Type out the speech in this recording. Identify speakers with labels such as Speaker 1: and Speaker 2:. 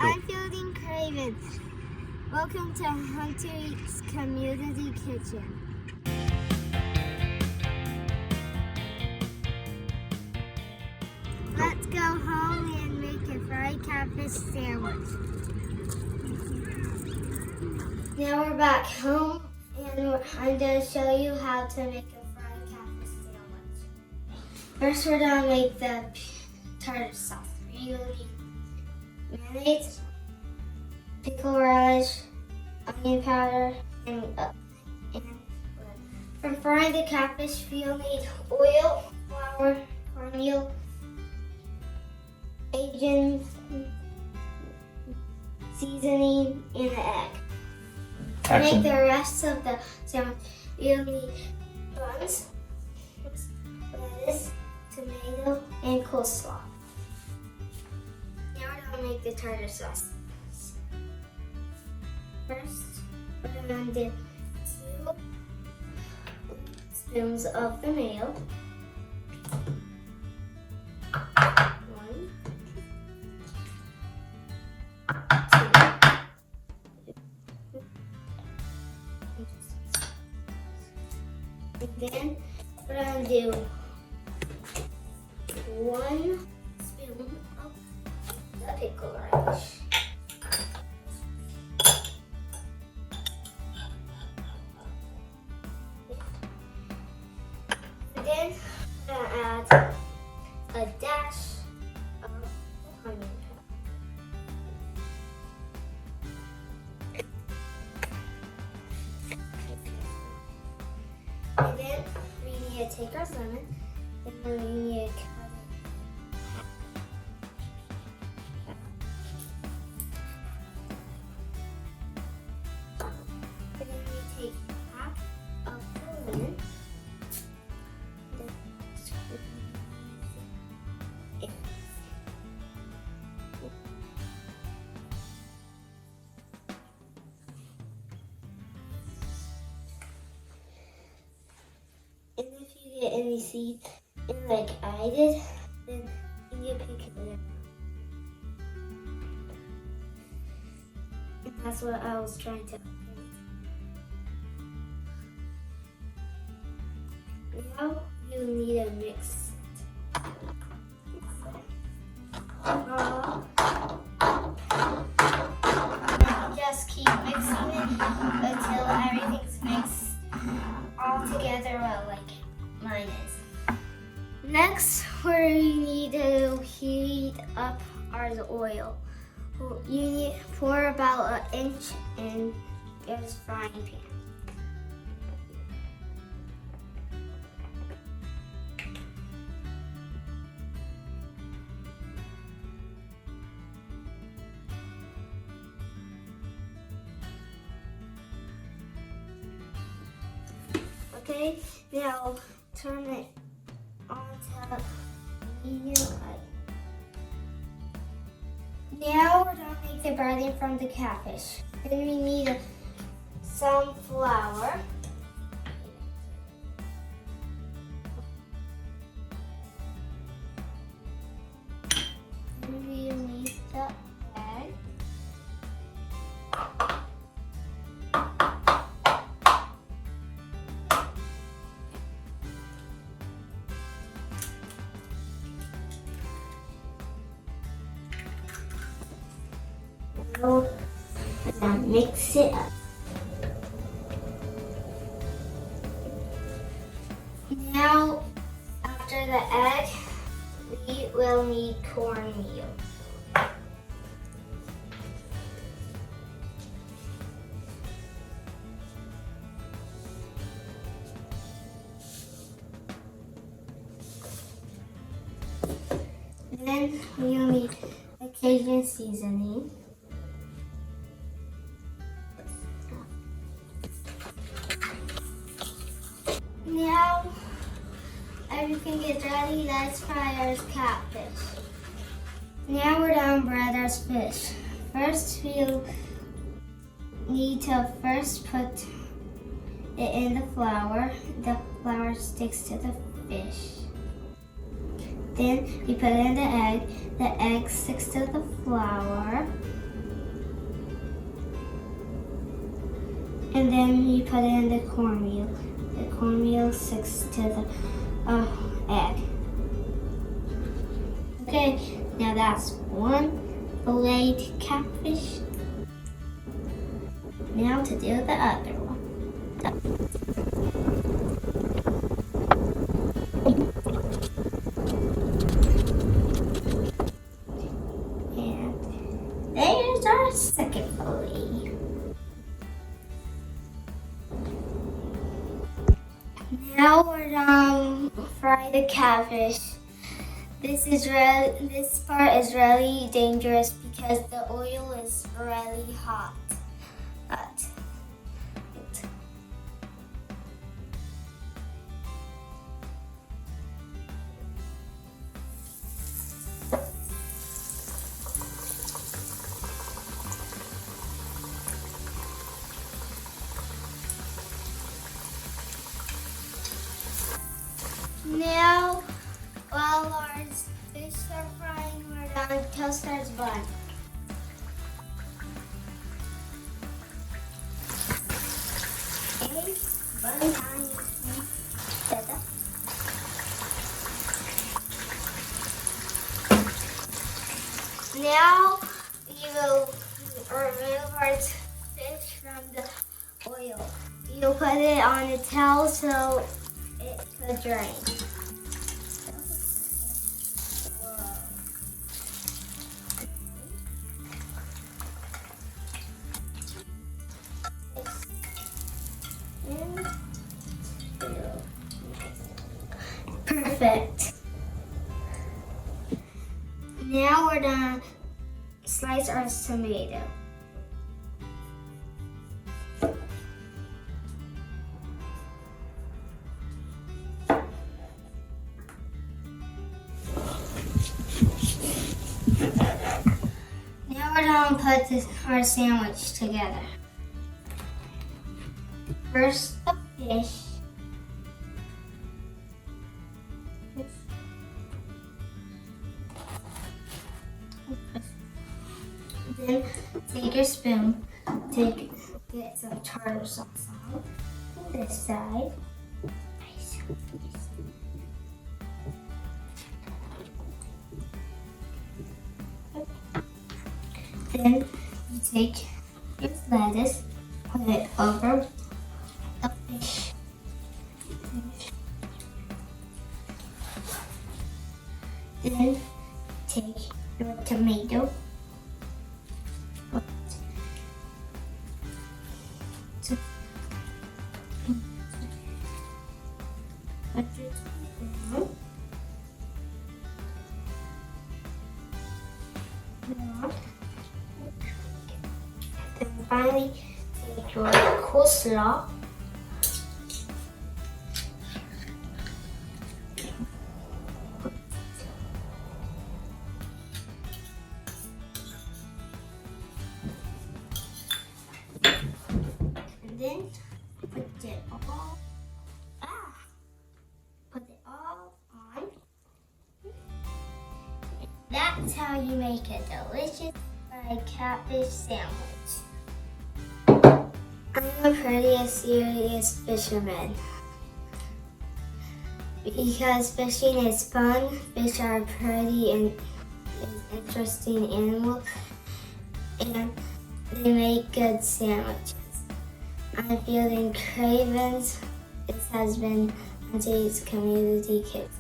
Speaker 1: I'm Fielding Cravens. Welcome to Hunter's Community Kitchen. Let's go home and make a fried catfish sandwich. Now we're back home and I'm going to show you how to make a fried catfish sandwich. First we're going to make the tartar sauce. You'll need mayonnaise, pickle relish, onion powder, and for frying the catfish, you'll need oil, flour, cornmeal, Asian seasoning, and an egg. To make the rest of the sandwich, you'll need buns, lettuce, tomato, and coleslaw. Now we're going to make the tartar sauce. First, we're going to do 2 spoons of the mayo. 1, 2. And then we're going to do 1 spoon of the pickle relish. And then we're going to add a dash of onion powder. And then we need to take our lemon and then we need to cut it. And then we take half of the lemon. And if you get any seeds, and like I did, then you need to pick it up. And that's what I was trying to avoid. Now you need to mix it. Just keep mixing it until everything's mixed all together well, like mine is. Next, we need to heat up our oil. You need to pour about 1 inch in your frying pan. Okay, now turn it on to medium high. Now we're going to make the breading from the catfish. Then we need some flour. Then we need the egg. Now mix it up. Now, after the egg, we will need cornmeal. And then we'll need Cajun seasoning. Now everything is ready, let's fry our catfish. Now we're done bread our fish. First we'll need to put it in the flour. The flour sticks to the fish. Then we put in the egg. The egg sticks to the flour. And then you put it in the cornmeal. The cornmeal sticks to the egg. Okay, now that's one filleted catfish. Now to do the other one. And there's our second fillet. Now we're done fry the catfish. This part is really dangerous because the oil is really hot. Now, while our fish are frying, we're gonna toast our bun. Okay, bun time. Now, we will remove our fish from the oil. You'll put it on a towel so it could drain. Perfect. Now we're gonna slice our tomato. Now we're gonna put our sandwich together. First, the fish. Then take your spoon, get some tartar sauce on this side. Then you take your lettuce, put it over the fish. Then take your tomato. Then finally take your coleslaw. And then put it all on. That's how you make a delicious fried catfish sandwich. I'm a pretty serious fisherman. Because fishing is fun, fish are pretty and interesting animals, and they make good sandwiches. I'm Fielding Cravens. This has been Auntie's Community Kids.